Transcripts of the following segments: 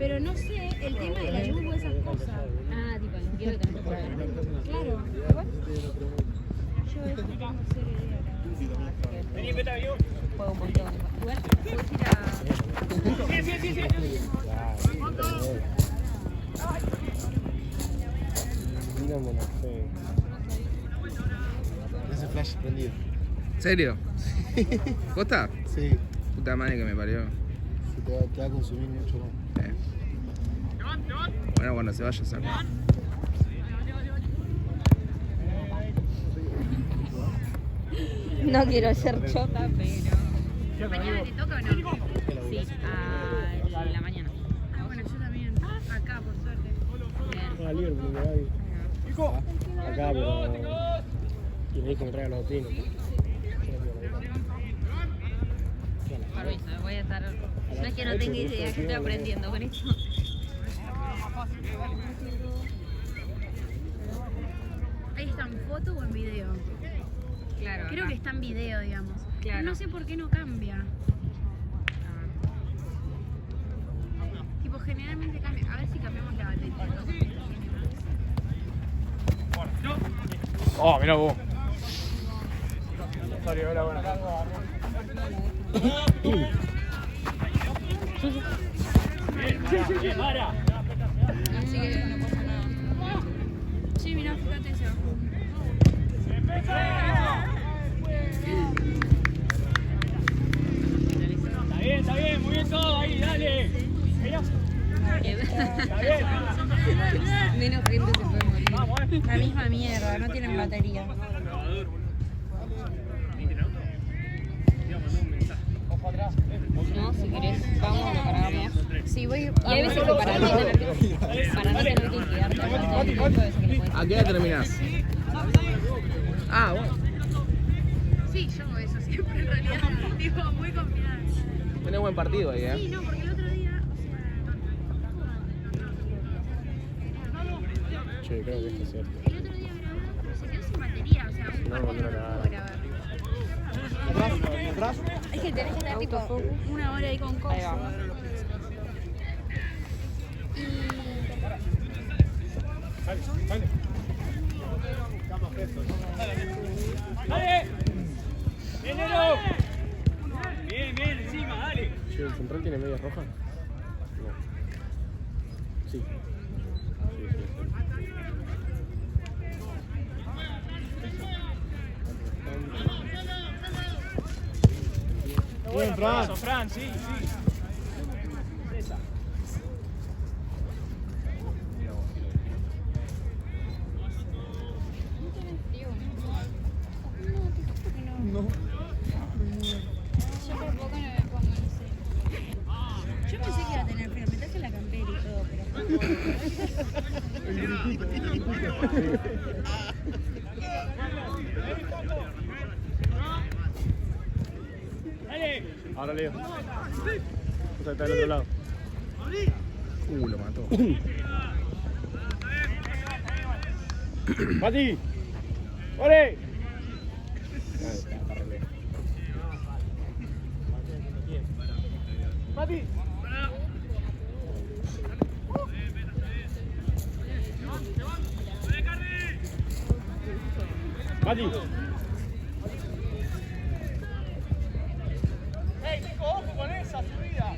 Pero no sé el tema de la luz o esas cosas. Ah, tipo, no quiero tener que pagar. Claro. Igual. Yo eso tengo cero idea. Vení, peta, yo. Juego un montón. Igual, puedes ir a... Sí. Mira, buena fe. Ese flash prendido. ¿Serio? ¿Costa? Sí. Puta madre que me parió. Se te va a consumir mucho más. Bueno, cuando se vaya saco. No quiero ser chota, pero... ¿Mañana te toca o no? Sí, a la mañana. Ah, bueno, yo también. Acá, por suerte. Bien. Ah, Liverpool, ahí. Acá, pero. Y me dijo que traiga los botinos. Permiso, voy a estar... No es que no tenga idea, que estoy aprendiendo con esto. Ahí está en foto o en video. Claro. Creo que está en video, digamos. Claro. No sé por qué no cambia. Tipo, generalmente cambia. A ver si cambiamos la batería. Oh, mirá vos. Hola, buena. Para. Así que no pasa nada. Sí, mirá, fíjate eso. Está bien, muy bien todo ahí, dale. Menos gente se puede morir. La misma mierda, no tienen batería. No, si querés, vamos, lo cargamos. Sí, voy. Y hay veces que para no tener que quedarte todo el tiempo, a veces que le puedes... ¿A qué hora terminás? Ah, bueno. Sí, yo hago eso siempre en realidad. Tipo, muy confiada. Tenés buen partido ahí, Sí, no, porque el otro día. Che, creo que esto es cierto. El otro día grabamos, se quedó sin batería, o sea, un partido no puedo grabar. ¿Atrás? Es que tenés que estar tipo una hora ahí con cosas. Ahí va. Dale. ¡Dale! ¡Venero! Bien, encima, dale. Che, ¿el central tiene medias rojas? No. Sí. Bien, Fran, sí. Esa. No. Yo tampoco no me pongo, no sé. Yo pensé que iba a tener frío, me traje la campera y todo, pero. Ahora Leo. Está del otro lado. lo mató. ¡Mati! ¡Ole! ¡Mati! ¡Mati! ¡Ey, Nico, ojo con esa subida!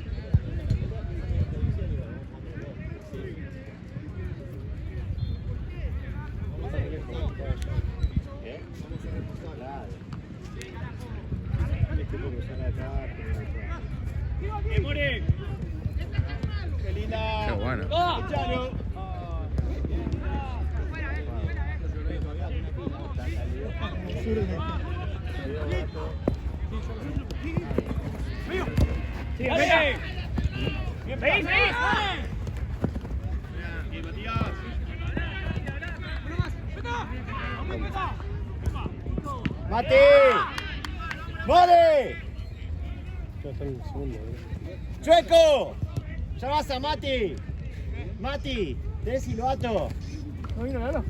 ¡More! ¡Qué linda! Qué bueno. ¡Chalo! ¡Sí, vete! ¡Bien, ¡veis! Bien, Matías. ¡Mate! ¡Vale! Ya está en el segundo, ¡Chueco! ¡Ya vas a Mati! ¡Mati! ¿Tenés silbato? ¿No vino nada?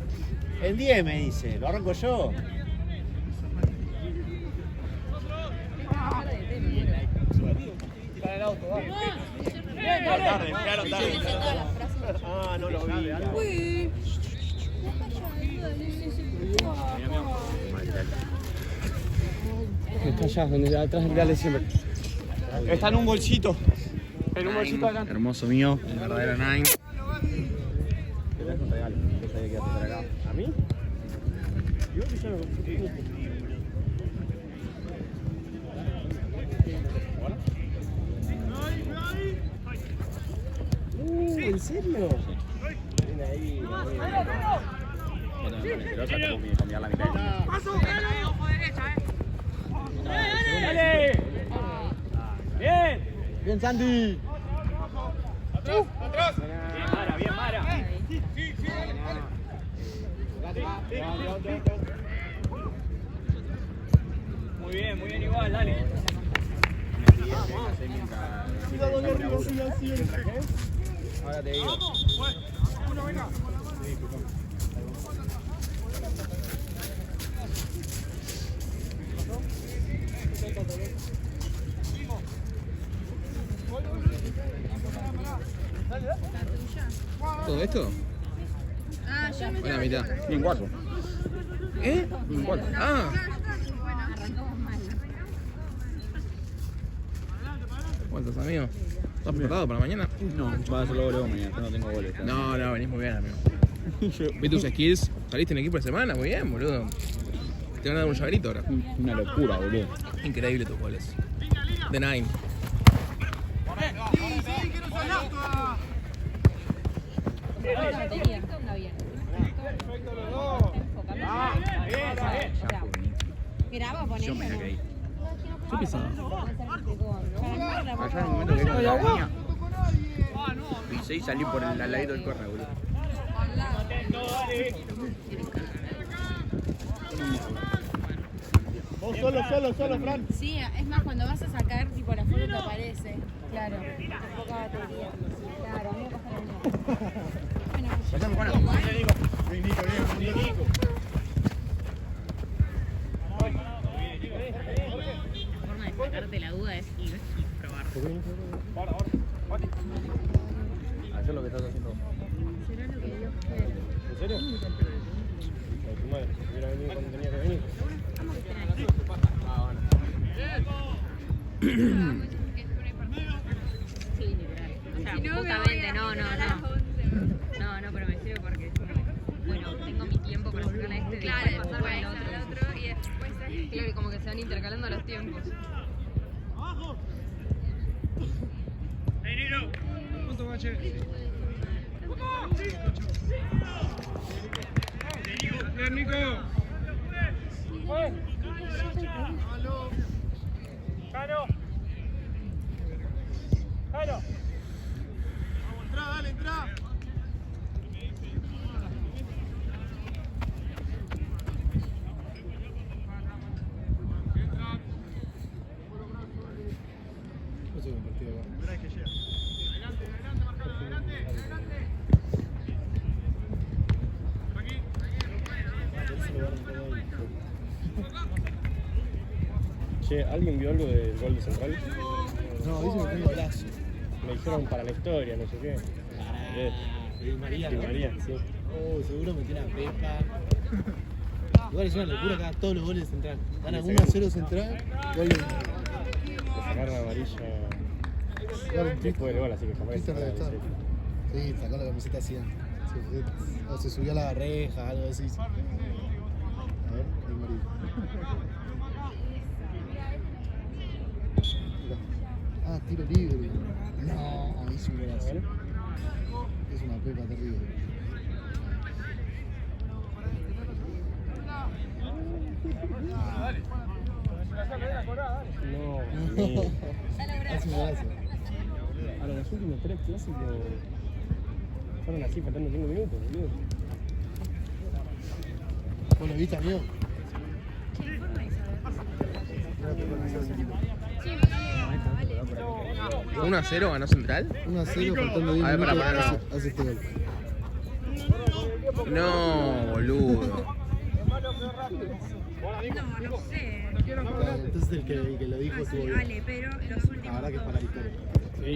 En 10 me dice, ¿lo arranco yo? Para el auto, va. Tarde, claro, tarde. Ah, no lo vi. Uy. Está allá, donde atrás dale siempre. Está en un bolsito. En un bolsito acá. Hermoso mío, el verdadero Nine. Te das un regalo. ¿Qué sabía que ibas a hacer acá? ¿A mí? Yo que ya lo compré. ¿En serio? Ven ahí. Tengo que cambiar la mitad. ¡Dale! ¡Bien! ¡Bien, Sandy! ¡Atrás! Bien, Mara, bien, Mara. Muy bien igual, dale. Cuidado, no arriba, ahora te digo. Uno, venga. ¿Todo esto? Ah, yo me O la mitad. Bien, 4. ¿Eh? Ah. ¿Cuántos, amigo? ¿Estás preparado para mañana? No, va a ser luego mañana, no tengo goles. No, venís muy bien, amigo. Vi tus skills, saliste en equipo de semana, muy bien, boludo. Te van a dar un llaverito ahora. Una locura, boludo. Increíble tus goles. The Nine. Graba, ponelo. ¿Qué pesaba? Allá en el momento que con la línea. Pisé y salí por el ladito del córner, boludo. Vos solo, Fran. Sí, es más, cuando vas a sacar, tipo, la foto te aparece. Claro, poca batería. Claro, a mí me pasa lo mismo. Pasame, Juana. Bien, Nico. La forma de sacarte la duda es ir y probar. Hacer lo que estás haciendo. ¿Será lo que Dios quiere? ¿En serio? Ay, tu madre, hubiera venido cuando tenía que venir. Ah, bueno. Sí, literal. O sea, justamente, no, pero me sirve porque, bueno, tengo mi tiempo para sacar a este, después pasarme al otro y después, claro, como que se van intercalando los tiempos. Bien, Nico. ¡Caro! Vamos, entra. No sé, un partido acá. Che, ¿alguien vio algo del gol de Central? No, dice que fue un golazo. Me dijeron para la historia, no sé qué. Di María, Di ¿no? María, sí. Oh, seguro metió la Pepa. Igual es una locura acá, todos los goles de Central. Gana Sí, 1-0 Central, gol de Le sacaron amarilla después del gol, así que jamás. Cristian debe estar. Sí, sacó la camiseta así. O se subió a la reja, algo así. A ver, Di María. Mira. Ah, tiro libre. No, hizo un golazo. Es una Pepa terrible. No, Hace un golazo. a los últimos 3 clásicos fueron así, faltando 5 minutos, boludo. ¿Vos lo viste, amigo? 1-0 ganó Central. 1-0, faltando 10 A ver, minutos, para. hace este gol. No, boludo. No sé. Entonces el que lo dijo estuvo bien. Vale, pero los últimos. La verdad que es para la historia. Sí, Vos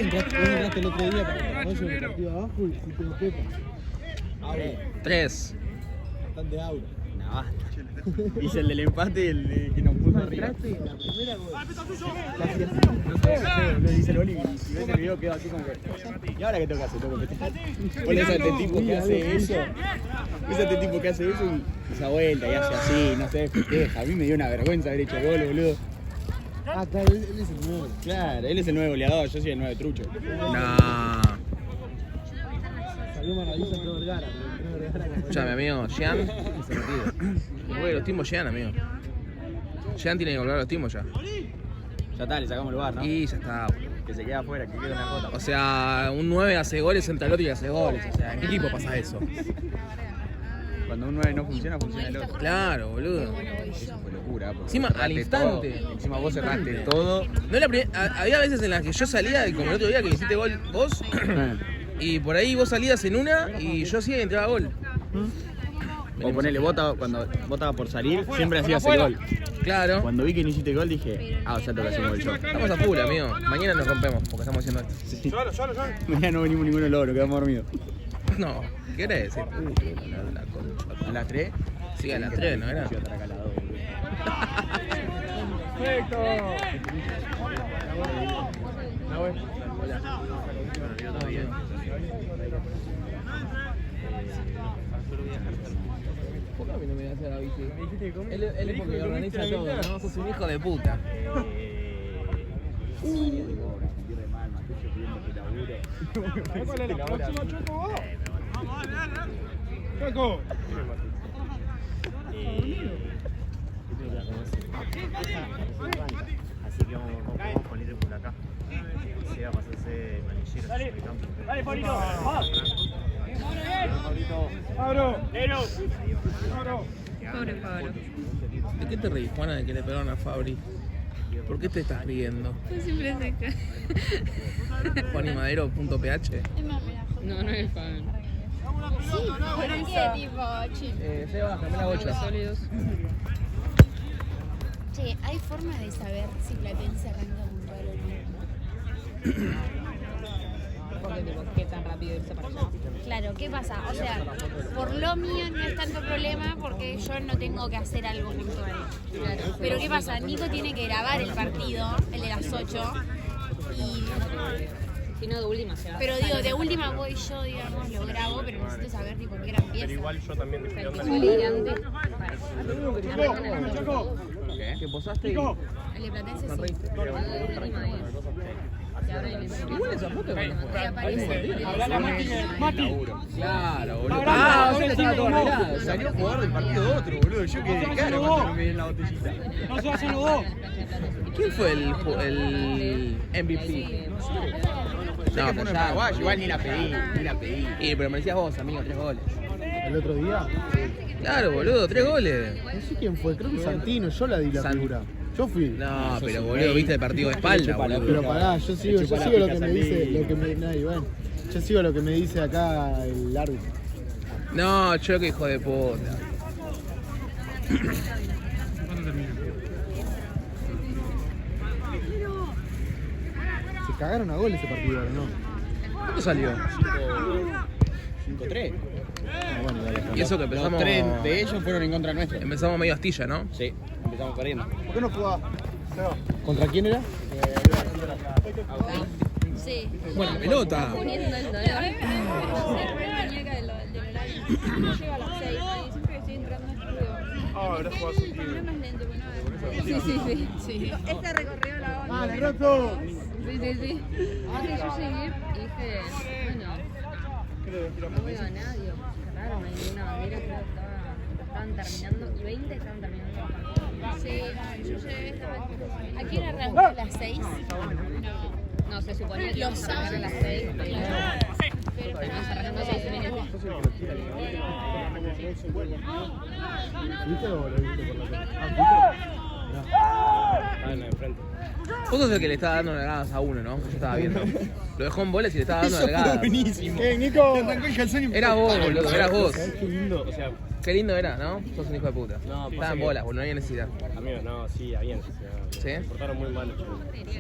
entraste el otro día para el rollo del partido abajo y te lo pepa. 3. Bastante aura. No, basta. Hice el del empate y el que nos puso arriba. La primera gol. No sé, lo dice el Oli y si ves el video quedo así como que. ¿Y ahora qué tengo que hacer? ¿Tengo que festejar? Vos le ves a este tipo que hace eso. Ves a este tipo que hace eso y esa vuelta y hace así, no sé, festeja. A mí me dio una vergüenza haber hecho gol, boludo. Ah, claro, él es el nuevo. Claro, él es el nuevo goleador, yo soy el 9 trucho. No. Salió Maravilla todo Vergara, pero Vergara. Escuchame, amigo. Jean. Se retira. Güey, los timos Jean, amigo. Jean tiene que volver a los timos ya. Ya está, le sacamos lugar, ¿no? Y ya está, boludo. Que se queda afuera, que queda una rota. O sea, un 9 hace goles, entra el otro y hace goles. O sea, ¿en qué equipo pasa eso? Cuando un 9 no funciona, funciona el otro. Claro, boludo. Eso fue locura. porque Encima, cerraste al instante. todo. Encima vos cerraste todo. No es la había veces en las que yo salía, como el otro día que hiciste gol vos, y por ahí vos salías en una y yo hacía y entraba gol. O ponele, cuando vos estabas por salir, siempre hacías el gol. Claro. Cuando vi que no hiciste gol, dije, o sea, tengo que hacer un gol yo. Estamos a full, amigo. Mañana nos rompemos porque estamos haciendo esto. Sí. Mañana no venimos ninguno logro, quedamos dormidos. No, ¿qué querés decir? ¿A las 3? Sí, a las 3, ¿no era? Perfecto. ¿Por qué a mí no me das la bici? Él es porque organiza todo, ¿no? Sos un hijo de puta. ¿Cuál es la próxima, Choco? Choco. Así que vamos con ir por acá. Si va a pasarse manillero. Dale, Paulito. Pablo. Pobre Pablo. ¿De qué te reís, Juana, de que le pegaron a Fabri? ¿Por qué te estás riendo? Siempre se cae. JuanYMadero.ph. No, no es fan. Sí, ¿por qué tipo chill? Seba, Camila 8. Sólidos. Che, ¿hay forma de saber si Platense arranca puntual o no? Porque tipo, ¿qué tan rápido irse para allá? Claro, ¿qué pasa? O sea, por lo mío no es tanto problema porque yo no tengo que hacer algo puntual. Claro. Pero ¿qué pasa? Nico tiene que grabar el partido, el de las 8, y... Si no, de última se va. Pero digo, de última voy yo, digamos, lo grabo, pero necesito saber tipo qué hora empieza. Yo también te Hay que salir antes para Que posaste y... El de Platense sí. Igual esa foto es Y aparece. Claro, boludo. Ah, o sea, estaba todo arreglado. Salió a jugar del partido de otro, boludo. Yo quedé caro cuando me vi en la botellita. No se hacen los dos. ¿Quién fue el MVP? No, Uno en Paraguay, igual ni la pedí. Pero me decías vos, amigo, 3 goles. El otro día, Claro, boludo, 3 goles. no sé quién fue, creo que Santino, yo la di la figura. Yo fui. No, pero boludo, viste el partido de espalda, Pero boludo. pará, yo sigo lo que me dice, yo sigo lo que me dice acá el árbitro. No, yo que hijo de puta. Se cagaron a gol ese partido, ¿no? ¿Cuánto salió? 5-3. Bueno, dale. Y eso que empezamos... Los 3 de ellos fueron en contra nuestra. Empezamos medio astilla, ¿no? Sí, empezamos perdiendo. ¿Por qué no jugaba? ¿Contra quién era? Sí. Buena pelota. poniendo el dolor. muñeca del horario. No llego a las 6 y siempre que estoy entrando en estudio. ahora jugás un Pero más lento, bueno, Sí. Este recorrió la onda. ¡Ah, Roto! Sí. Entonces yo llegué y dije, bueno, no veo a nadie. Qué raro, no hay ninguna bandera, creo que estaban terminando y 20 estaban terminando el partido. Sí, yo llegué estaba... ¿A quién arrancó a las 6? No, se suponía que Lo íbamos a arrancar a las 6, pero terminamos arrancando a 6 y media. ¿Viste o lo viste por la Ah, en la de frente. Vos sos el que le estaba dando nalgadas a uno, ¿no? Que yo estaba viendo. Lo dejó en bolas y le estaba dando nalgadas. buenísimo. Nico! Arrancó el calzón y Era vos, boludo, eras vos. ¿Sabés qué lindo? O sea, Qué lindo era, ¿no? Sos un hijo de puta. No, Estaba en bolas, no había necesidad. Amigo, no, sí, había necesidad. ¿Sí? Se portaron muy mal.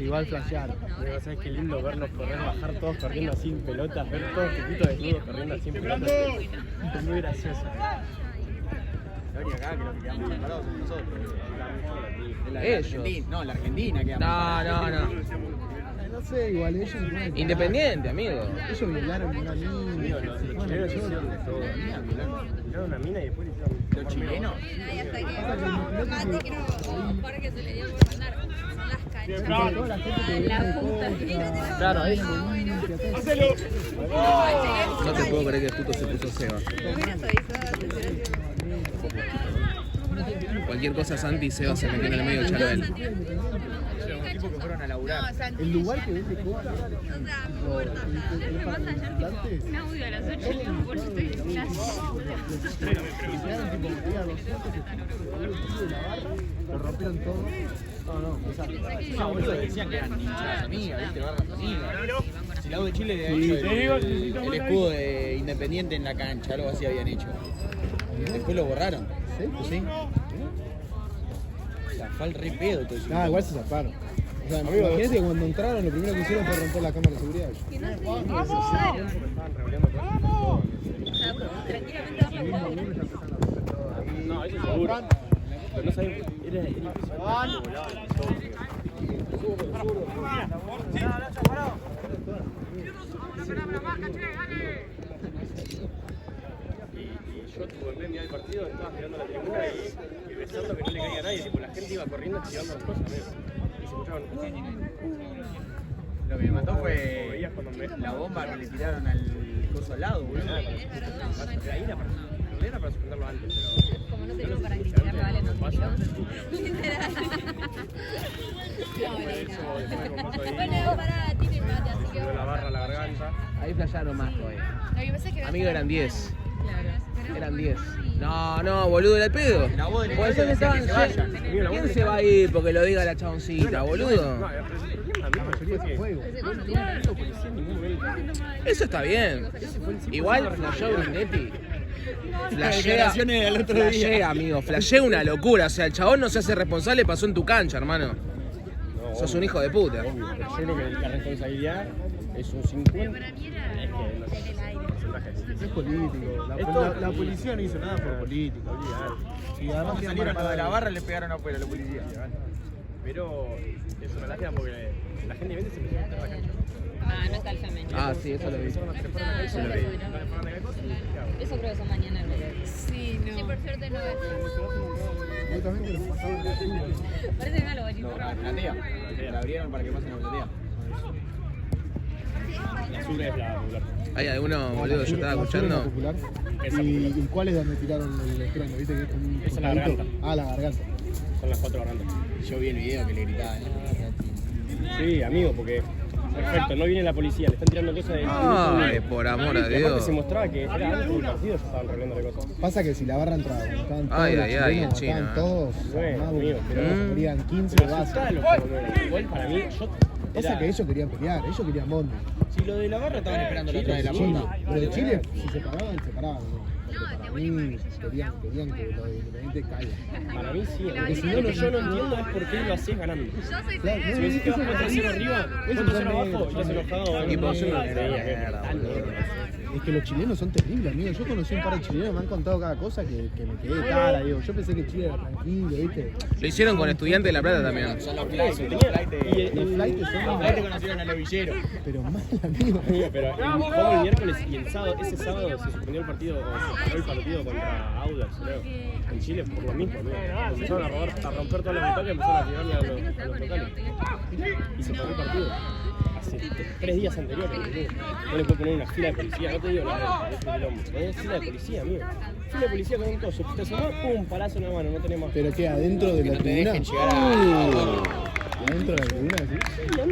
Igual flashearon. Digo, ¿sabes qué lindo verlos correr, bajar todos corriendo así en pelotas, ver todos chiquitos desnudos corriendo así en pelotas? Es muy gracioso. La única acá que nos quedamos separados somos nosotros. Ellos. No, la Argentina que No. No sé, igual ellos. Independiente, amigo. Ellos violaron una Amigo, niña. los chilenos hicieron de todo. Tiraron una mina y después le hicieron... Los chilenos. Y hasta que Mati creo, Jorge se le dio por mandar. Son las canchas. Toda la gente que La viene puta. de Claro, ahí. No te puedo creer que el puto se puso Seba. Cualquier cosa Santi y Seba se meten en el medio de Charbel. Un equipo que fueron a laburar. El lugar que vende coca. Un audio a las 8 le digo, por estoy en clase. Lo rompieron todo. No, boludo, decían que eran hinchas amigas, ¿viste? Barras amigas. Si la U de Chile había hecho el escudo de Independiente en la cancha, algo así habían hecho. Después lo borraron. Sí. O sea, fue al re pedo todo eso. Ah, igual se zafaron. O sea, imagínate que cuando entraron lo primero que hicieron fue romper la cámara de seguridad. Tranquilamente darle un No, eso seguro. Pero no sabía, era impresionante cómo volaban las ojos. Y yo tipo, en vez de mirar el partido estaba mirando la tribuna y besando que no le caía a nadie, tipo la gente iba corriendo activando las cosas, ¿ves? Y se escuchaban. Lo que me mató fue Veías cuando me la bomba que le tiraron al coso al lado, boludo. ahí era para suspenderlo antes, pero. Como no tenemos para criticarlo, vale, no tiró. Literal. Bueno, pará, tiene mate, así que La barra a la garganta. Ahí flashearon más todavía. Lo que pasa es que Amigo, eran 10. Eran 10. No, boludo, era el pedo. La voz del Puede ser que estaban que se vayan. ¿Quién se va a ir porque lo diga la chaboncita, boludo? No, la mayoría fue fuego. Eso está bien. Igual flasheó Grindetti. Declaraciones del otro día. Flashea, amigo. Flashea una locura. O sea, el chabón no se hace responsable, pasó en tu cancha, hermano. Sos un hijo de puta. Obvio, pero yo creo que la responsabilidad es un 50. Es que no sé, porcentaje Es político. La policía no hizo nada por política. Y además Cuando salieron los de la barra le pegaron afuera a la policía. Pero es una lástima porque la gente de se empezó a meter a la cancha. Ah, no está el femen. Ah, sí, eso lo vi. Empezaron a trepar a la cancha, Eso lo vi. no le fueron a la cosa y ¿qué Eso creo que son mañana el video. sí, no. Sí, por suerte no es. Justamente los pasaban de fútbol. Parece malo, bonito. No, la platea. La abrieron para que pasen a la platea. La sur es la popular. Hay alguno, boludo, yo estaba escuchando. Popular. ¿Y cuál es donde tiraron el estreno? ¿Viste que es un Esa es la costadito? garganta. Ah, la garganta. Son las 4 gargantas. Yo vi el video que le gritaban. Sí, amigo, porque. Perfecto, no viene la policía, le están tirando cosas de. Ay, por amor a Y aparte Dios. se mostraba que era antes del partido, ya estaban revelando de cosas. Pasa que si la barra entraba, cuando estaban todos Ay, los ay, ay, chilenos, en China. estaban todos Bueno, armados, amigo, pero- querían 15 Pero bases. asustá a los colombianos. Igual para mí, yo. Pasa era- que ellos querían pelear, ellos querían bondi. Si lo de la barra estaban esperando la otra de la Chile, bomba. pero de Chile, si se paraban, se paraban. ¿no? Pero para mí, querían que lo de Independiente caiga. Para mí sí, Porque porque si si no, no, lo yo no entiendo es por qué lo haces ganando. Claro, Si ves que vas 4-0 arriba, 4-0 abajo, y estás enojado. Equipo no, azul, no, mierda, boludo. Es que los chilenos son terribles, amigo. Yo conocí un par de chilenos, me han contado cada cosa que me quedé cara, digo. Yo pensé que Chile era tranquilo, ¿viste? Lo hicieron con Estudiantes de La Plata también. Son los flights. Los Los flights son Los conocieron al novillero. pero mal, amigo. Pero jugamos el miércoles y el sábado, ese sábado se suspendió el partido, o se paró el partido contra Audax, creo. En Chile por lo mismo, amigo. Empezaron a romper todas las ventanas y empezaron a tirarle a los locales. Y se paró el partido. Hace 3 días anteriores, boludo. No le puedo poner una fila de policía, no te digo la ponés fila de policía, amigo. Fila de policía con un coso, te asomás, pum, palazo en la mano, no tenés más. Pero que adentro de Que la no te tribuna. dejen llegar al borde. Adentro de la tribuna, sí.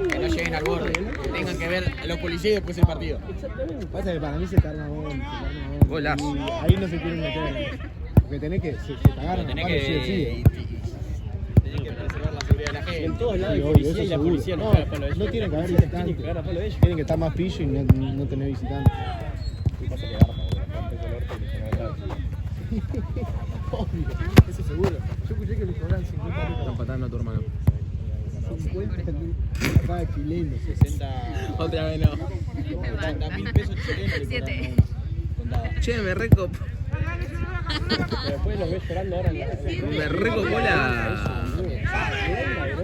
Que no lleguen al borde. Que tengan que ver a los policías y después el partido. Pasa que para mí se carga bondi, Golazo. Y ahí no se quieren meter. Porque tenés que, se te agarran a Tenés palo, sí o sí. tenés que preservar la seguridad de la En gente. todos lados Sí, hay obvio, policía eso y la seguro. policía no No, caga a palo de ellos. no tienen que haber Tienen que visitantes. cagar a palo de ellos. Tienen que estar más pillo y no tener visitantes. Y pasa que garpa, boludo. Acá en Peso Norte, que son atrás. Obvio, eso seguro. Yo escuché que le cobran 50 Están lucas. patando a tu hermano. 50 acá chileno. 60. Otra vez no. 50.000 pesos chilenos le cobran a uno. Contaba. Che, me recopo. Pero después los ves llorando ahora en la Me recopó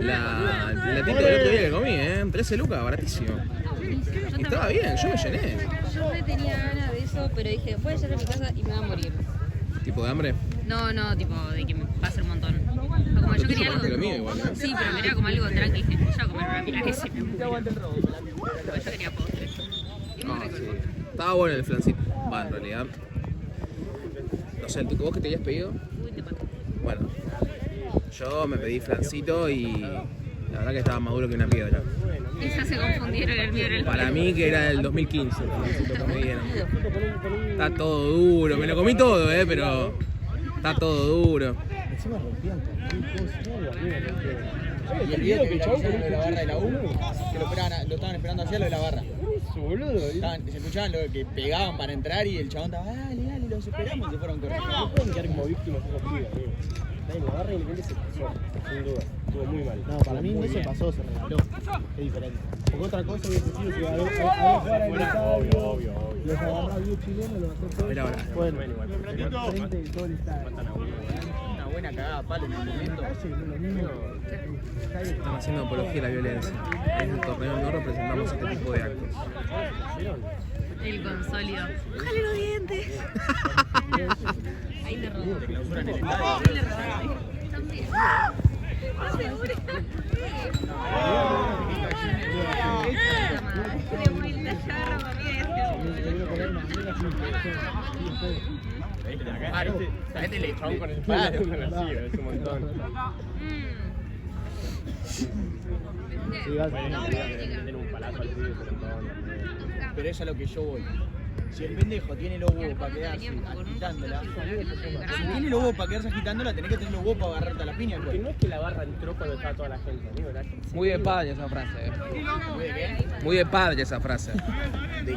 la tita del otro día que comí, 13 lucas, baratísimo. Y estaba bien, yo me llené. Yo me tenía ganas de eso, pero dije, voy a llegar a mi casa y me va a morir. ¿Tipo de hambre? No, tipo, de que me va a ser un montón. O como yo quería algo. Lo mío igual, ¿no? Sí, pero quería como algo tranqui. Dije, yo voy a comer una milanesa y me muero. Pero yo quería postre. Y No, me sí. recuerdo. Estaba bueno el flancito. Va, en realidad. No sé, ¿vos qué te habías pedido? Uy, te pato. Bueno, yo me pedí flancito y la verdad que estaba más duro que una piedra. Esas se confundieron, el mío era el Para mí que era del 2015 el flancito que me dieron. Está todo duro, me lo comí todo, pero está todo duro. Encima rompían cualquier cosa. Y el video que echó con la barra de la U, que lo estaban esperando hacia lo de la barra. Se escuchaban lo que pegaban para entrar y el chabón estaba, dale, los esperamos y se fueron corriendo. No pueden quedar como víctimas esos pibes, amigo. Nadie lo agarra y Independiente se pasó, sin duda. Estuvo muy mal. No, para mí no se pasó, se regaló. Es diferente. Porque otra cosa hubiese sido que a ver fuera en el estadio, Obvio. los agarraba bien chilenos, los hacía todo. Mira ahora. Bueno, frente de todo el estadio. Una buena cagada a palo en el momento. Están haciendo apología de la violencia. En el torneo no representamos este tipo de actos. El consólido. ¡Jale los dientes! Ahí te robó. Clausuran el Ahí estadio. le robaron. También. ¿Estás segura? Le voy a la jarra, A este le echaron con el palo. Es un montón. Sí, va a Bueno, tienen un palazo al pibe, pero Pero eso es a lo que yo voy. Si el pendejo tiene los huevos para quedarse agitándola, si tiene los huevos para quedarse agitándola, tenés que tener los huevos para agarrarte a la piña. Que no es que la barra entró cuando estaba toda la gente, amigo. Muy de padre esa frase, ¿Muy de qué? Muy de padre esa frase.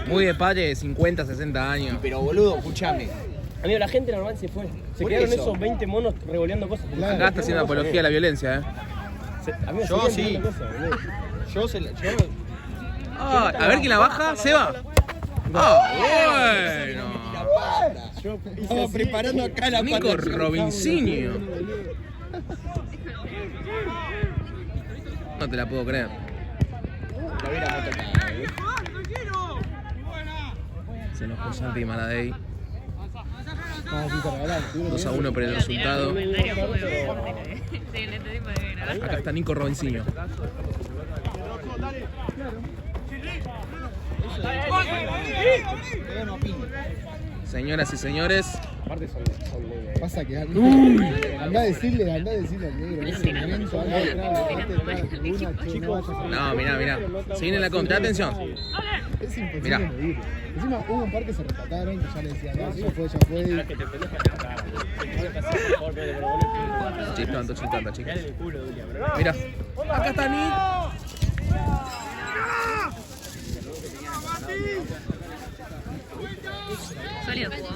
Muy de padre de 50, 60 años. Pero boludo, escuchame. Amigo, la gente normal se fue. Se Por quedaron eso. esos 20 monos revoleando cosas. Acá está haciendo apología a la violencia, Amigo, Yo se sí. revoleando cosas, boludo. A ver quién la baja, Seba. Bueno. Estaba preparando acá la Nico pata. Robincinho. No te la puedo creer. La hubiéramos tocado, Se enojó Santi Maradei. Vamos a regalar. 2-1 por el resultado. comentario muy fuerte. Sí, en este tipo de grabar. Acá está Nico Robincinho. Señoras y señores, Aparte son muy Vas a quedar. Andá a decirle al negro. En ese momento, anda detrás de la tribuna, che, no vayas a- no, mirá. Se viene la contra, atención. Es imposible Mirá. medir. Encima hubo un par que se rescataron, que ya le decían, no, ya fue. que te tenés que agarrar, boludo. Por favor, pero boludo. Chistando, chicos. Dale el culo, Dulia, bro. Mira, acá está Nick. Sólido jugó.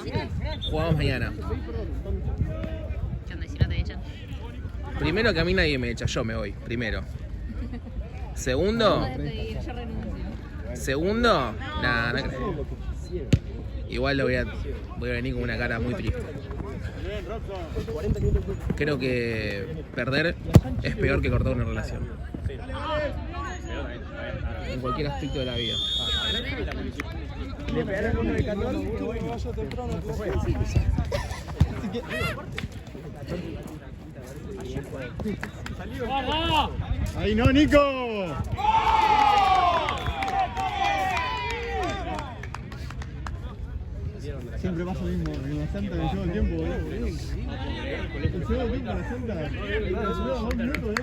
Jugamos mañana. ¿Qué onda? ¿Y si no te echan? Primero que a mí nadie me echa, yo me voy. Primero. Segundo, Yo renuncio. nada, no creo. Igual voy a venir con una cara muy triste. Creo que perder es peor que cortar una relación. En cualquier aspecto de la vida. Le pegaron uno de Católica, bueno, vaya temprano. ¡Ahí no, Nico! Siempre pasa lo mismo, en la Santa me llevo el tiempo, boludo. El segundo tiempo en la Santa, me llevo 2 minutos,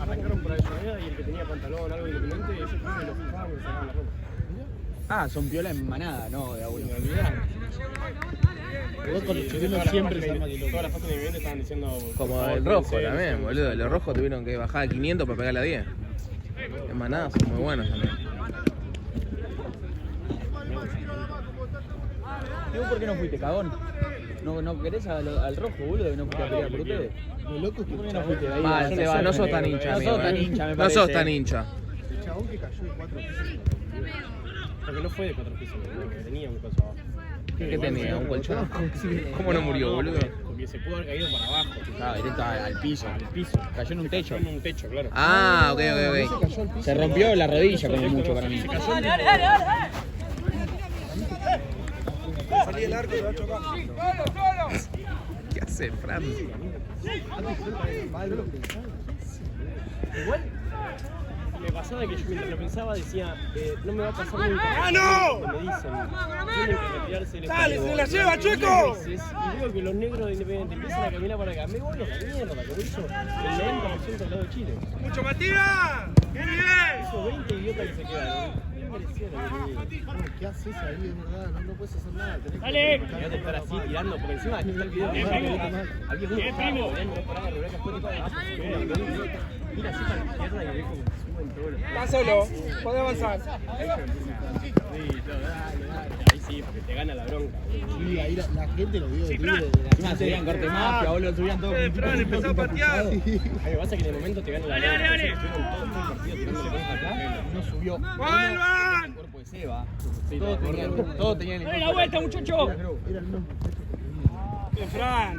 Arrancaron por Avellaneda y el que tenía pantalón, algo independiente, ese fue y lo fijaban y le sacaban la ropa. Ah, son piola en manada, no, de a uno. Vos con los chilenos siempre se arma Todas las páginas de vivienda estaban diciendo. Como el rojo también, boludo. Los rojos tuvieron que bajar a 500 para pegar la 10. En manadas son muy buenas también. ¿Y vos por qué no fuiste, cagón? ¿No querés al rojo, boludo, que no fuiste a pelear por ustedes? Lo loco es que ¿Por qué no fuiste de ahí? Va, Seba, no sos tan hincha, No amigo. sos tan hincha, me No parece. sos tan hincha. el chabón que cayó de 4 pisos. Porque no fue de 4 pisos, boludo, tenía un coso abajo. ¿Qué tenía? ¿Un colchón? ¿Cómo no murió, boludo? Porque se pudo haber caído para abajo. Ah, directo al piso. Al piso. Cayó en un techo. Cayó en un techo, claro. Ah, ok. Se rompió la rodilla como mucho para mí. Se cayó en ¿Qué hace, Fran? Me pasaba que yo mientras lo pensaba decía, no me va a pasar nunca. ¡Ah, no! Me dicen, tienen que retirarse el ¡dale, se la lleva, Chueco! Y veo que los negros de Independiente empiezan a caminar para acá. Me voy a la mierda, como hizo el 90% del lado de Chile. ¡Mucho Matías! ¡Qué bien! Esos 20 idiotas que se quedaron. ¿Qué haces ahí, de verdad? No puedes hacer nada. ¡Dale! Fíjate estar así tirando, porque encima aquí está el video que había uno que estaba no paraba de robar cascote para abajo. Mira así para la izquierda y ve como que suben todos los... Va solo, podés avanzar. Ahí sí, porque te gana la bronca. Sí, ahí la gente lo vio de libre. Encima subían corte mafia, boludo, subían todo con Fran, empezó a patear. Lo que pasa es que en el momento te gana la bronca. Dale. Estuvieron todo el partido tirándole cosas acá. no subió. ¡Vuelvan! El cuerpo de Seba. Sí, Todos tenían el ¡Dale la vuelta, muchacho! Era el mismo. Bien, Fran.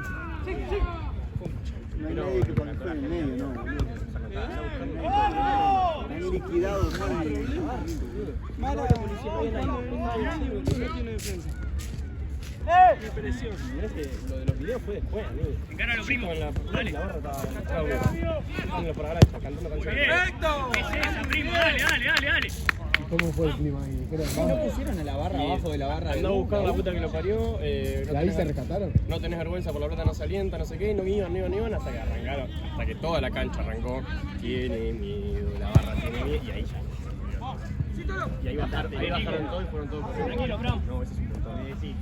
No hay nadie que ponga en el medio, no, boludo. Han liquidado muy. Mala policía, Mirá que lo de los videos fue después, amigo. Gana lo primo. La barra estaba por la cantando canciones. ¡Perfecto! ¿Qué es esa, primo? Dale. ¿Cómo fue el clima ahí? ¿Qué era el ¿No bajo? pusieron a la barra abajo de la barra? Andá a buscar la puta que lo parió. ¿La ahí se rescataron? No tenés vergüenza por la plata, no se alienta, no sé qué, no iban, hasta que arrancaron, hasta que toda la cancha arrancó. Tiene miedo, la barra tiene miedo, y ahí ya. Y ahí bajaron todos y fueron todos por tranquilo, bro. No, eso es un montón. Sí,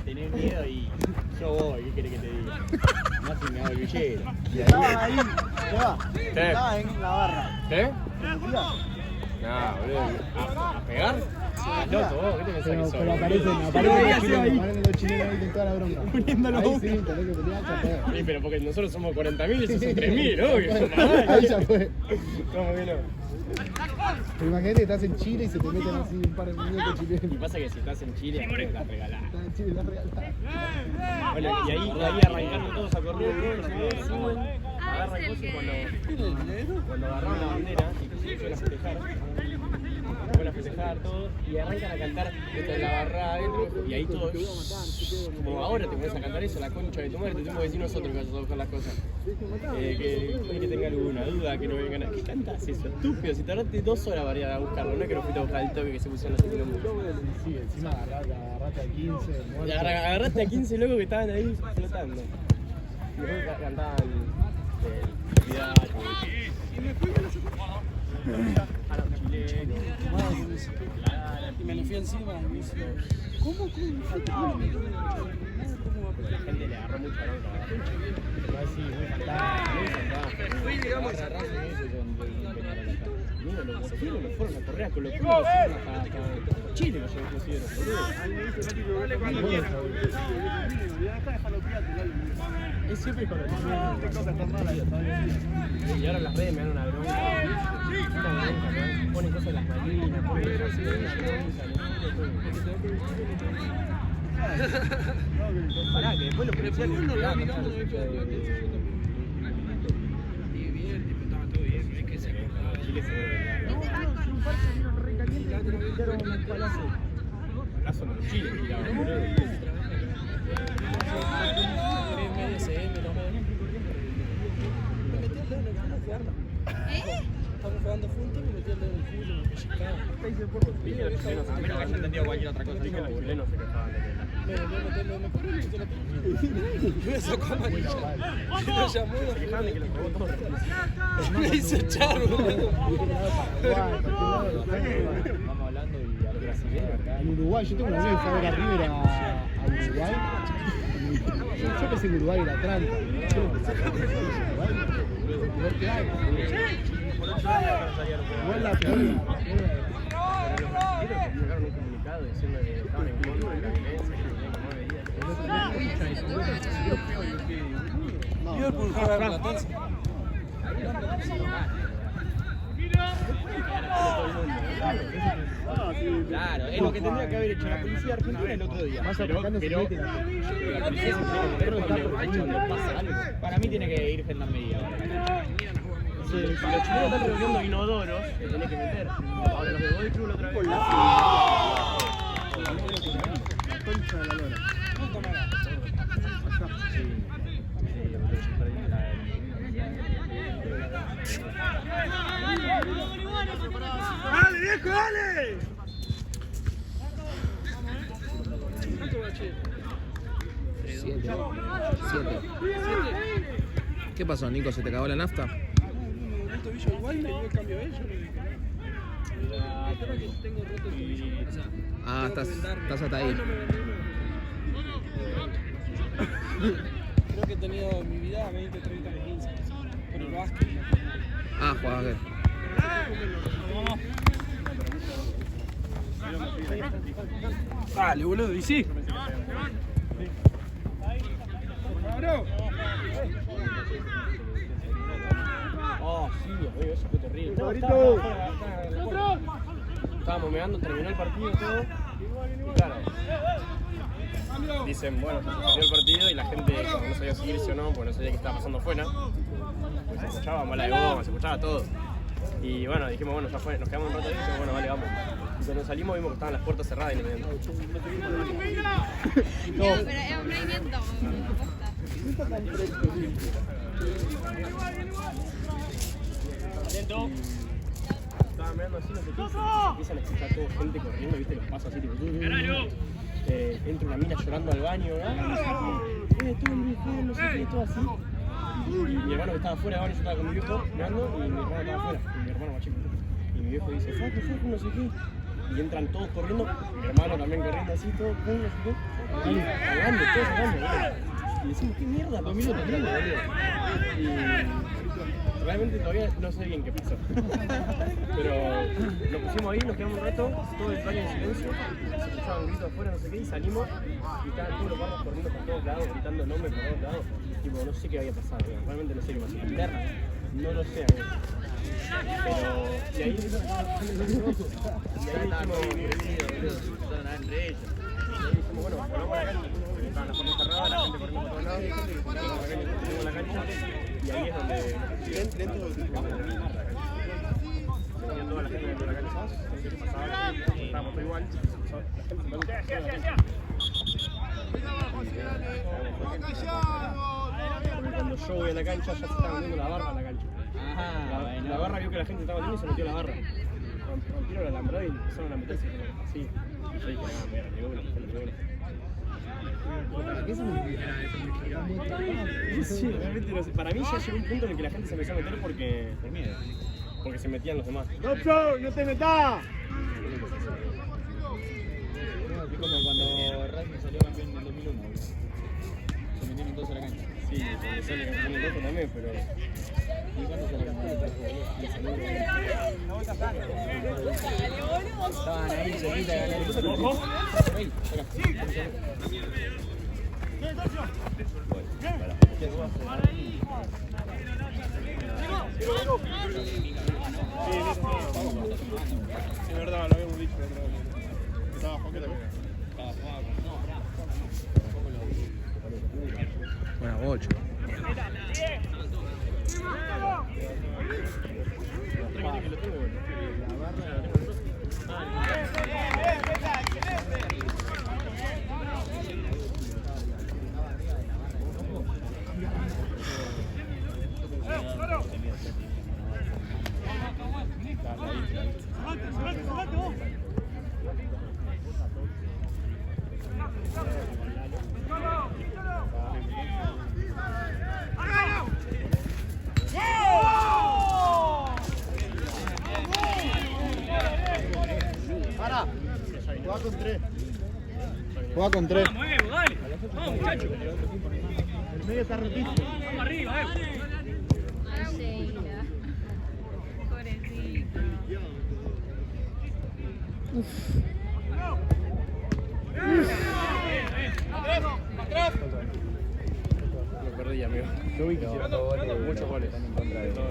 tenés miedo y yo voy, ¿qué querés que te diga? Más si me hago el villero. Estaba ahí, ¿qué va? ¿Qué? Estaba en la barra. ¿Qué? No, boludo, ¿a pegar? Loco, vos, ¿qué te pensás que sos? Pero aparecen los chilenos ahí con toda la bronca. Ahí sí, tenés que pelear, chapear. Sí, pero porque nosotros somos 40.000 y esos son 3.000, obvio. Ahí ya fue. ¿Cómo que no? Pero imagínate que estás en Chile y se te meten así un par de muñecos Y chilenos. pasa que si estás en Chile, estás regalada. Estás en Chile, estás regalada. Bueno, y ahí arrancando todos a correr, suben, agarran cosas cuando agarraron la bandera y se fueron a festejar. Fueron a festejar todo y arrancan a cantar desde la barra adentro y ahí todo, como ahora te pones a cantar eso, la concha de tu madre, te tengo que decir nosotros que vas a buscar las cosas. Que tenga alguna duda, que no vengan a... ¿Qué cantas eso? Estúpido, si tardaste 2 horas para ir a buscarlo, no es que no fuiste a buscar el toque que se pusieron los kilómetros. Sí, encima agarraste a 15, muerto. Agarraste a 15 locos que estaban ahí flotando. Y después cantaban a los chilenos. Y me lo fui encima. ¿Cómo? La gente le agarró mucha bronca a la concha. Sí, muy fantástico. Mira, los chilenos no fueron a correr con los pueblos, fueron hasta Chile, los considero, boludo. Es siempre con los y ahora las redes me dan una bronca. Ponen cosas en las marinas, ponen cosas en la pará, que después los policiales no lo mirando de hecho. Chile se ve. Palazo en Chile, Estamos jugando juntos y me metí el dedo en el culo, me pellizcaba. A menos que haya entendido cualquier otra cosa. Los chilenos se quejaban de que Me volvió a meterlo en el culo y me metí la pelota. Me sacó amarilla. Lo llamó. se quejaban de que los robó todos. Me hice echar, boludo. Vamos hablando y a los brasileños acá. En Uruguay, yo tengo un amigo que fue a ver a River a Uruguay. Yo pensé que Uruguay era tranca. Yo pensé que Uruguay. Igual que hay. Igual la peor. Pero los brasileños publicaron un comunicado diciendo que estaban en contra de la violencia, que tenían como 9 días. Liverpool juega Platense. Claro, es lo que tendría que haber hecho la policía argentina el otro día. Más apretando se mete la La policía se tiene que meter cuando pasa algo. Para mí tiene que ir gendarmería. Si los chilenos están reuniendo inodoros, te tenés que meter. Ahora los de Godoy Cruz la otra vez. concha de la lora. ¡Dale, viejo, dale! Siete. ¿Qué pasó, Nico? ¿Se te acabó la nafta? El tobillo igual le dio el cambio a ellos. El tema es que tengo roto el tobillo. O sea, Ah, estás hasta ahí. creo que he tenido en mi vida 20, 30, 15. Pero el básquet. Ah, jugabas bien. Dale, boludo, y sí. Oh, sí, amigo, eso fue terrible. Estábamos mirando, terminó el partido y todo. Y claro, dicen, bueno, se terminó el partido y la gente no sabía si irse o no, porque no sabía qué estaba pasando afuera. Pues se escuchaba bala de goma, se escuchaba todo. Y bueno, dijimos, bueno, ya fue, nos quedamos un rato ahí y dijimos, bueno, vale, vamos. Y cuando salimos vimos que estaban las puertas cerradas y no venían. No, pero es un movimiento. Estaba mirando así, no sé qué, y empiezan a escuchar todo gente corriendo, viste, los pasos así, tipo... entra una mina llorando al baño, todo el viejo, no sé qué, todo así. Y mi hermano que estaba afuera del baño, yo estaba con mi viejo mirando, y mi hermano estaba afuera, y mi hermano más chico. Y mi viejo dice, Facu, no sé qué. Y entran todos corriendo, mi hermano también corriendo así, todo, no sé qué. Y hablando, todos hablando, boludo. Y decimos, ¿qué mierda? ¿Por qué lo tenemos, boludo? Y realmente todavía no sé bien qué pasó. Pero nos pusimos ahí, nos quedamos un rato, todo el baño en silencio, se escuchaban gritos afuera, no sé qué, y salimos y estaban todos los barcos corriendo por todos lados, gritando nombres por todos lados. Tipo, no sé qué había pasado, amigo. Realmente no sé qué pasó. No lo sé, amigo. Pero, y ahí dijimos, bueno, volvamos a la cancha. Estaban las puertas cerradas, la gente corriendo por todos lados, volvemos a la cancha y ahí es donde venía toda la gente dentro de la cancha, no sé qué pasaba, estábamos todos igual, la gente se me porque cuando yo voy a la cancha ya se estaba metiendo la barra en la cancha. La barra vio que la gente estaba metiendo y se metió la barra. Rompieron el alambrado y empezaron a meterse así. Y yo dije, mira, llegó la gente. Sí, realmente no sé. Para mí ya llegó un punto en el que la gente se empezó a meter porque se metían los demás. ¡No te metas! Es como cuando Racing salió campeón en el 2001. Se metieron todos a la cancha. Sí, cuando sale campeón el otro también, pero... ¿Y cuándo salió campeón? Estaban ahí cerquita de ganar el ¿Ojo? Ahí, acá. Es verdad, lo habíamos dicho. Estaba Joaquín también. Buena bocha. Juega con 3. Vamos, dale. Vamos, muchachos. medio está rotísimo. Ay, Sheila. Pobrecita. Lo perdí, amigo. Yo vi que hicieron muchos goles. Están en contra de todo.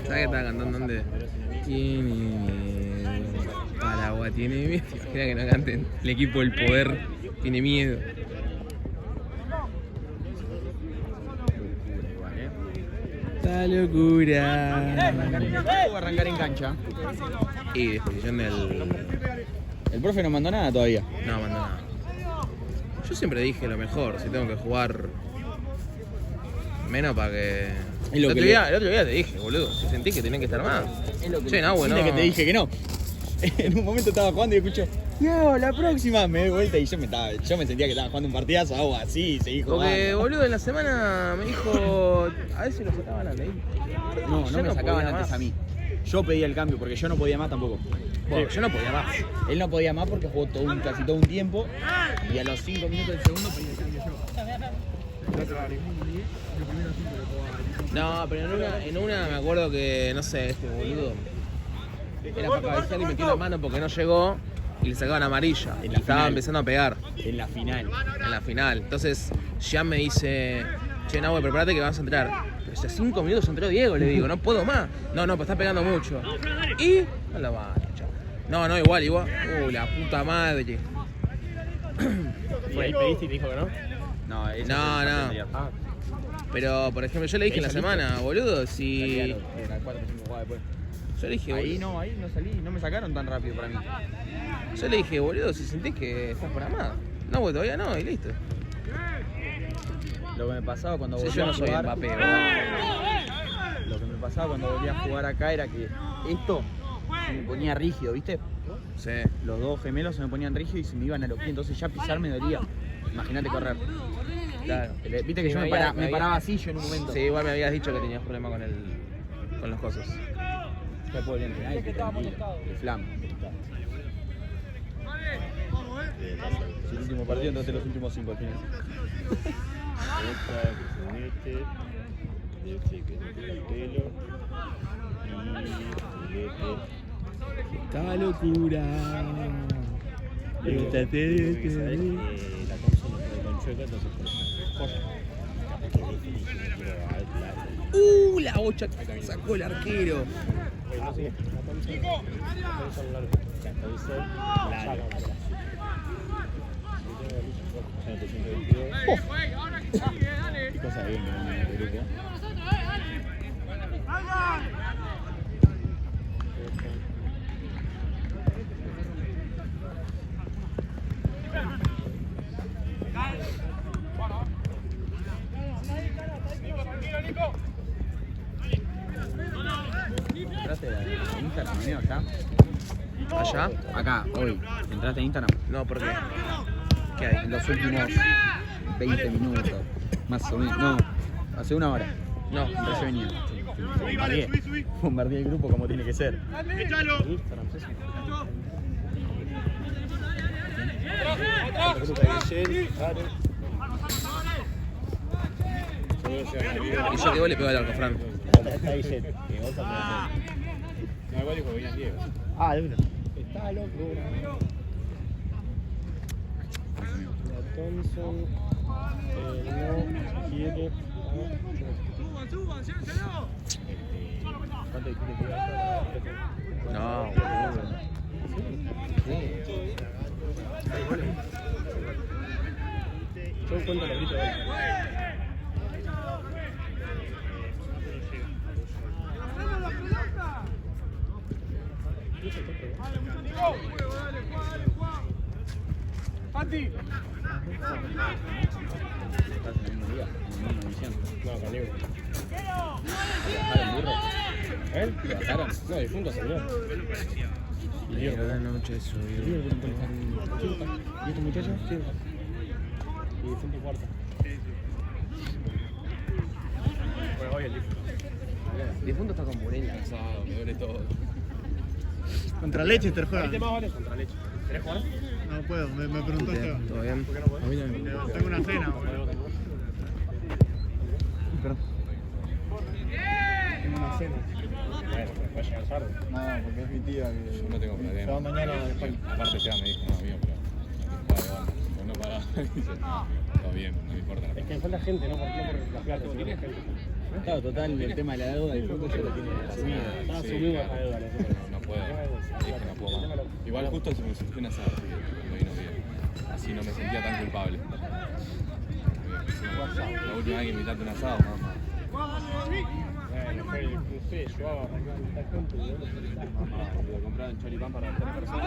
¿Sabes qué estaba cantando antes? Tiene miedo. Paraguay tiene miedo. Imagina que no canten. El equipo del poder tiene miedo. Esta locura. ¿Puedo arrancar en cancha? Y disposición del. El profe no mandó nada todavía. No, mandó nada. Yo siempre dije lo mejor, si tengo que jugar menos para que. Es lo el que otro día te dije, boludo. Si sentís que tenés que estar más. Es lo que Che, no, bueno. que te dije que no. En un momento estaba jugando y escucho, no, la próxima. Me doy vuelta y yo me sentía que estaba jugando un partidazo, hago así, seguí jugando. Porque, boludo, en la semana me dijo. A ver si lo sacaban antes. No, Yo no me sacaban podía antes más. a mí. Yo pedía el cambio porque yo no podía más tampoco. Bueno, yo no podía más. Él no podía más porque jugó casi todo un tiempo y a los 5 minutos del segundo pedí el cambio yo. No, pero en una me acuerdo que, no sé, este boludo era para cabecear y metió la mano porque no llegó y le sacaban amarilla. Y estaba empezando a pegar. En la final. En la final. Entonces, Jean me dice, che, Nahue, prepárate que vas a entrar. Pero hace 5 minutos entró Diego, le digo, no puedo más. No, pues está pegando mucho. Y, no la va, chaval. No, igual. La puta madre. ¿Y ahí pediste y te dijo que no? No, eso No. Ah, Pero, por ejemplo, yo le dije en la semana, boludo, si. Yo le dije, ahí no salí, no me sacaron tan rápido para mí. Yo le dije, boludo, si sentís que estás por amar. No, pues todavía no, y listo. Lo que me pasaba cuando Sí, volví yo a no soy jugar. Mbappé, Lo que me pasaba cuando volví a jugar acá era que esto se me ponía rígido, ¿viste? Sí. Los dos gemelos se me ponían rígidos y se me iban a los pies, entonces ya pisar me dolía. Imagínate correr. Claro. Viste que yo me paraba así yo en un momento. Sí, igual me habías dicho que tenías problemas con los cosas. Ya puedo entrenar y que tranquilo. El flam. Si el último partido, entonces los últimos 5 al final. Esta locura. la consola fue con Chueca, entonces La bocha que sacó el arquero. Qué cosa bien que no me mete grupo. ¿Entraste en Instagram, amigo, acá? ¿Allá? Acá, hoy. ¿Entraste en Instagram? No, ¿por qué? ¿Qué hay? En los últimos 20 minutos, más o menos. No, hace una hora. No. Recién venía. Bombardeé el grupo como tiene que ser. Y yo que vos le pego al arco, Fran. Está Guillet. No, igual dijo que venía Diego. Ah, de una. Está loco. La Thompson no quiere. ¿Cuánto dijiste que iba a hacer? No, Yo cuento los gritos de él. ¿Estás en el mismo día? ¿En la misma división? No, con Diego. ¿Bajaron burro? ¿Eh? ¿Bajaron? No, difunto salió. Y Diego. la noche ¿Y este muchacho? Sí. Y difunto cuarta. Bueno, hoy el difunto. Difunto está con Burela. Cansado, me duele todo. Contra Leicester juega. ¿Qué más vale contra Leche? ¿Querés jugar? No puedo, me preguntó Esteban. ¿Todo bien? ¿Por qué no podés? A mí también. Tengo una cena. Perdón. Tengo una cena. Bueno, pero puede llegar tarde. No, porque es mi tía que Yo no tengo se problema. va mañana a España. Aparte ya me dijo, no, amigo, pero vale, bueno, pues no pará. Dice, todo bien, no me importa. Es que falta gente, ¿no? No por la plata, sino por gente. Claro, total, el tema de la deuda del fondo ya lo tiene asumido. Está asumido la deuda. No puedo, dije no puedo más. Igual justo se me surgió una asado, así que me vino bien. Así no me sentía tan culpable. La última vez que invitaste un asado, mamá. Bueno, fue, no sé, yo arranqué a invitar gente y yo Mamá, le compraron choripán para 3 personas.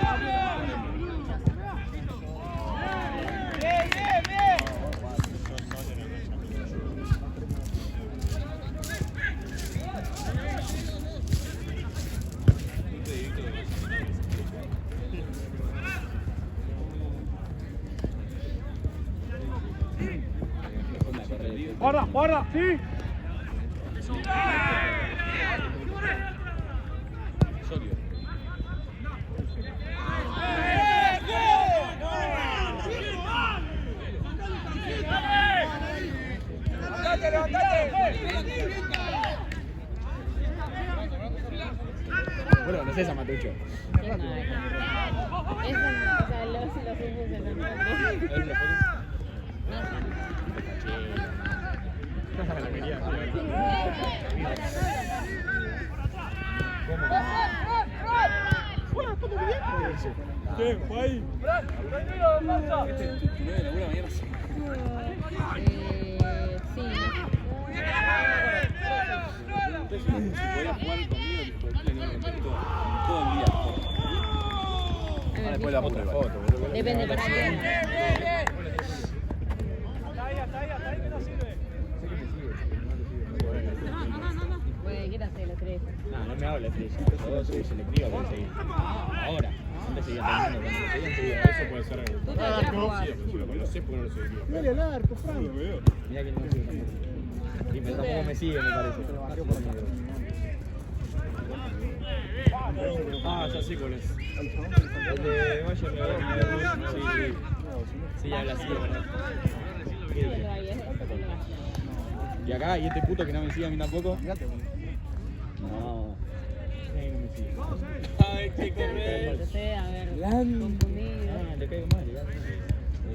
¡Guarda, guarda! ¡Sí! Sólido. Bueno, no sé esa Matucho. Qué mal. Eso, o sea, los hijos de nosotros. ¿Qué? ¿Fue ahí? Sí. Si podías jugar conmigo, todo el día. Después la otra foto. Depende para quién. Güey, ¿qué te hace la tres? No, no me habla de eso. Yo soy selectivo para seguir. Ahora. Antes seguía terminando, cuando lo seguían seguía. Eso puede ser algo. Tú te dejas jugar. Sí, pero no sé por qué no lo seguí. Dale al arco, Fran. Lo veo. Mirá que no me sigue tampoco. Y tampoco me sigue, me parece. Ah, ya sé cuál es. El de Valle Sí, habla así, ¿verdad? Y acá, y este puto que no me sigue a mí tampoco. No. No sé, a ver, Lan. confundido. Ah, le caigo mal, ya.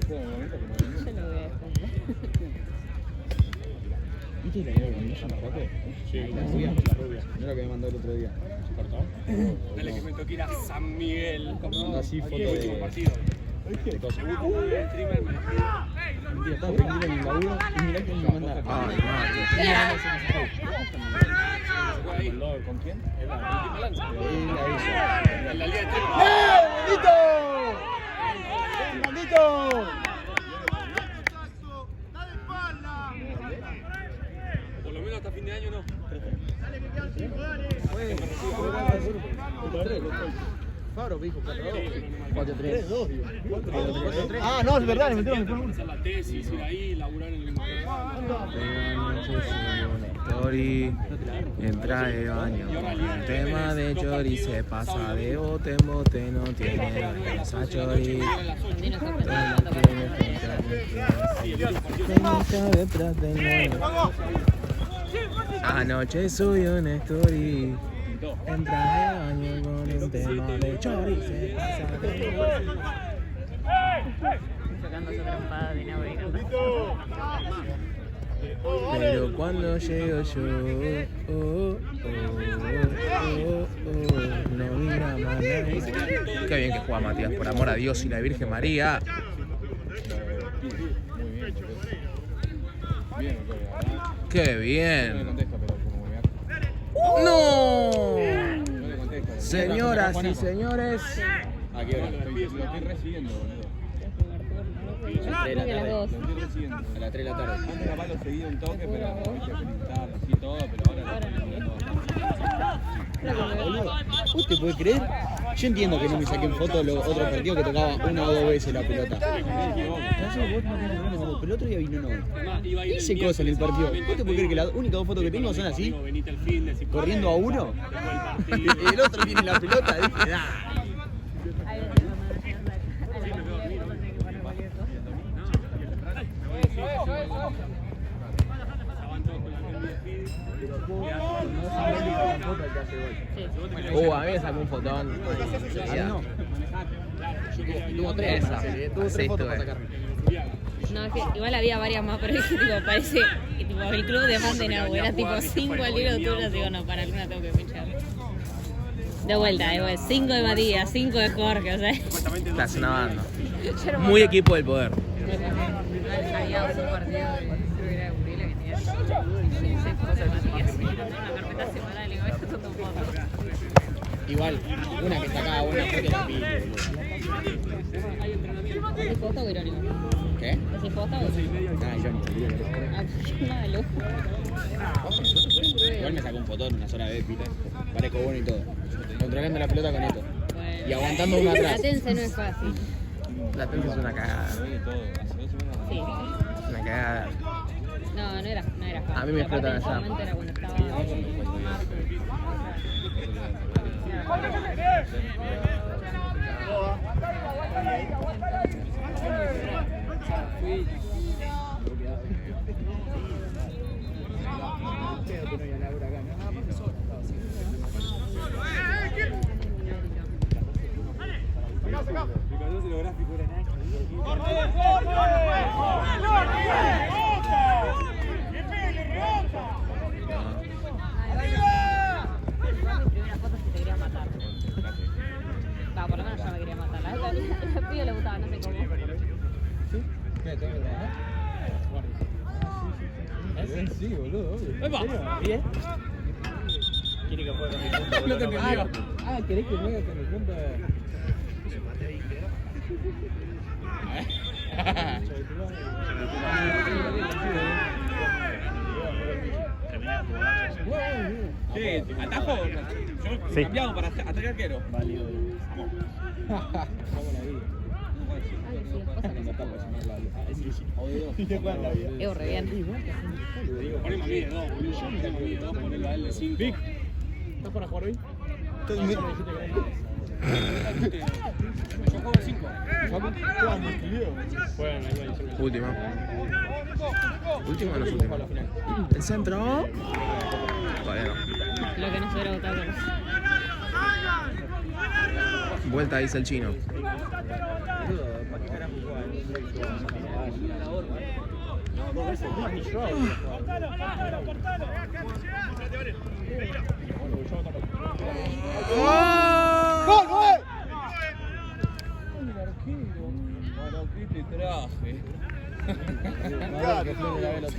Yo lo voy a defender. ¿Viste la idea que me llama Paco? Sí, La rubia. No la que me mandó el otro día. ¿Cortado? Dale que me toque ir a San Miguel. Mandó así foto último de... partido. ¿De cosa? El streamer me Mentira, estaba tranquilo en el laburo y mirá que me manda... Ay, madre. mandó con quién? En la última lanza. En la liga de streamer. ¡Maldito! ¡Maldito! Por lo menos hasta fin de año no. Fabro dijo 4-2. 4-3. 4-3. Ah, no, es verdad, le metieron el Hacer la tesis, ir ahí, laburar en el Story, entra de baño. El tema de Chori se pasa de bote en bote, no tiene vergüenza Chori. Detrás del mono. Anoche subió una story. Entra de baño con el tema de Chori se pasa de bote. Sacándose trompada de navegando. Pero cuando llego yo, no mira más nadie. Qué bien que juega Matías, por amor a Dios y la Virgen María. Qué bien. ¡No! Señoras y señores. ¿A qué hora? Lo estoy recibiendo, boludo. Creo que las dos. Lo estoy recibiendo. A las 3 de la tarde. Antes capaz lo seguí un toque, pero viste, felicitar, así todo, pero ahora lo estoy mirando. ¿Usted puede creer? Yo entiendo que no me saqué en foto otro partido que tocaba una o dos veces la pelota. Pero el otro día vino no. Hice cosas en el partido. ¿Vos te puedes creer que las únicas dos fotos que tengo son así? Corriendo a uno. Y el otro tiene la pelota. Dije, da. A mí me sacó un fotón. Tuvo tres fotos para sacarme. No, es que igual había varias más, pero dije, tipo, parece que tipo, el club de fan de Nau era tipo 5 al tiro tuyos, digo, no, para alguna tengo que pinchar. De vuelta, 5 de Matías, 5 de Jorge, o sea. Estás una banda. Muy equipo del poder. Había un partido de era Uriel que tenía 6 fotos de Matías y una carpeta separada, le digo, estas son tus fotos. Igual, una que sacaba buena fue que la pide. ¿Es foto o irónico? ¿Qué? ¿Es foto o Irónico. nada de lujo? Igual me sacó un fotón una sola vez, pila. Parezco bueno y todo. Controlando la pelota con esto. Bueno. Y aguantando uno atrás. La tense no es fácil. La tensa es una cagada. Sí. Es una cagada. No era fácil. A mí me explota Aparte, esa. en ese momento era cuando estaba por lo menos yo me quería matar. La piba le gustaba, no sé cómo. Sí, boludo, obvio. ¿Bien? ¿Quiere que juegue con mi punta? ¿Querés que juegue con mi punta? ¿Qué? ¿Atajo? Yo cambiado para ataque arquero. Válido. Es re bien. Ponemos a mí de 2, boludo. Ponemos a mí de 2, ponelo a él de 5. ¿Estás para jugar hoy? Yo juego de 5. Última. Última o no es última. El centro. Todavía no. Lo que no se hubiera votado. Vuelta, dice el chino.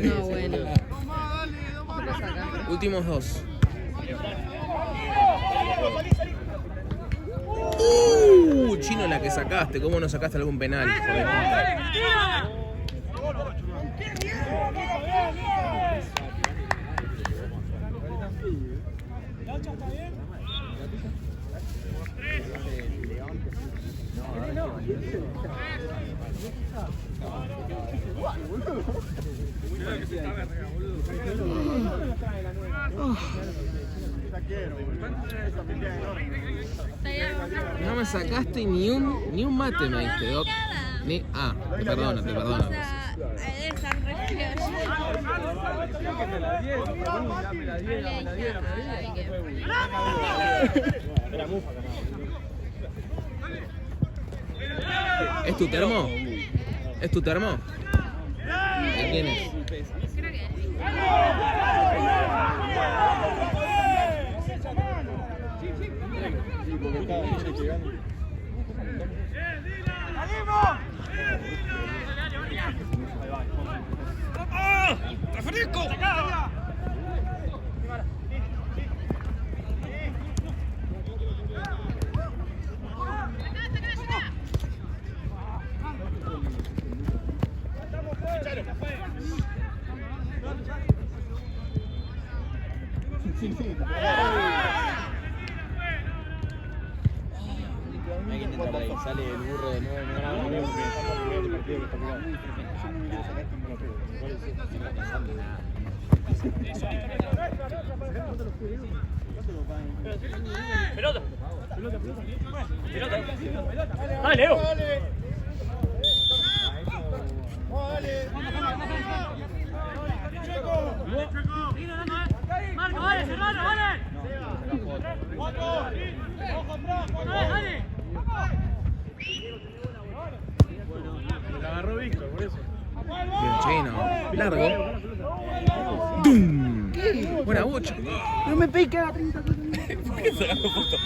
No, bueno. Últimos dos. Chino, la que sacaste. ¿Cómo no sacaste algún penal? Joder. No me sacaste ni un mate, me diste, Doc. Te perdono. ¿Es tu termo? ¿Es tu termo? ¿De quién es? Creo que Monterrey. Sale el burro de nuevo. Pelota. Dale, Leo. Marco, vale, cerralo, vale. Dale. La agarró Víctor, por eso. Bien, Chino. Largo. ¡Dum! Buena bocha. No me pica. ¿Por qué sacando foto?